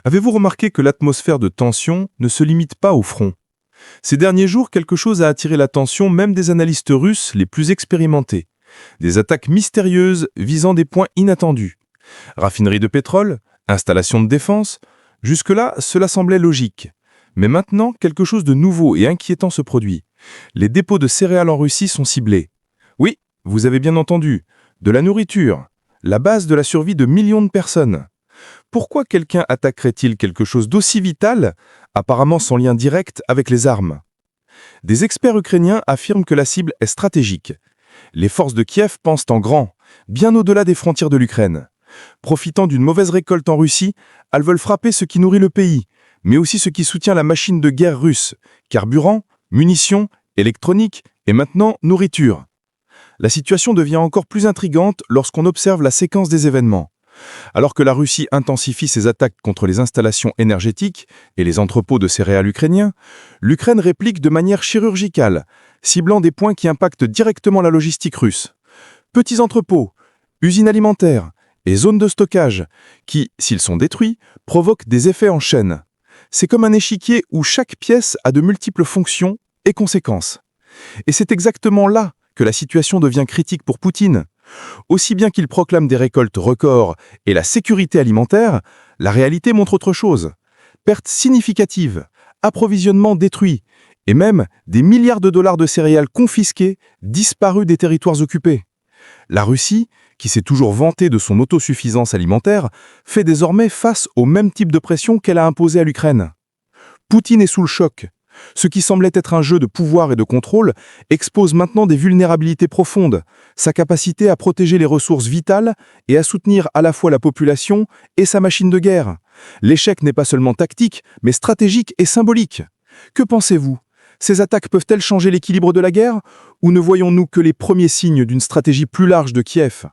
Avez-vous remarqué que l'atmosphère de tension ne se limite pas au front? Ces derniers jours, quelque chose a attiré l'attention même des analystes russes les plus expérimentés. Des attaques mystérieuses visant des points inattendus. Raffinerie de pétrole, installation de défense, jusque-là, cela semblait logique. Mais maintenant, quelque chose de nouveau et inquiétant se produit. Les dépôts de céréales en Russie sont ciblés. Oui, vous avez bien entendu, de la nourriture, la base de la survie de millions de personnes. Pourquoi quelqu'un attaquerait-il quelque chose d'aussi vital, apparemment sans lien direct avec les armes? Des experts ukrainiens affirment que la cible est stratégique. Les forces de Kiev pensent en grand, bien au-delà des frontières de l'Ukraine. Profitant d'une mauvaise récolte en Russie, elles veulent frapper ce qui nourrit le pays, mais aussi ce qui soutient la machine de guerre russe, carburant, munitions, électronique et maintenant nourriture. La situation devient encore plus intrigante lorsqu'on observe la séquence des événements. Alors que la Russie intensifie ses attaques contre les installations énergétiques et les entrepôts de céréales ukrainiens, l'Ukraine réplique de manière chirurgicale, ciblant des points qui impactent directement la logistique russe. Petits entrepôts, usines alimentaires et zones de stockage qui, s'ils sont détruits, provoquent des effets en chaîne. C'est comme un échiquier où chaque pièce a de multiples fonctions et conséquences. Et c'est exactement là que la situation devient critique pour Poutine. Aussi bien qu'il proclame des récoltes records et la sécurité alimentaire, la réalité montre autre chose. Pertes significatives, approvisionnement détruit, et même des milliards de dollars de céréales confisquées, disparus des territoires occupés. La Russie, qui s'est toujours vantée de son autosuffisance alimentaire, fait désormais face au même type de pression qu'elle a imposé à l'Ukraine. Poutine est sous le choc. Ce qui semblait être un jeu de pouvoir et de contrôle expose maintenant des vulnérabilités profondes, sa capacité à protéger les ressources vitales et à soutenir à la fois la population et sa machine de guerre. L'échec n'est pas seulement tactique, mais stratégique et symbolique. Que pensez-vous? Ces attaques peuvent-elles changer l'équilibre de la guerre? Ou ne voyons-nous que les premiers signes d'une stratégie plus large de Kiev?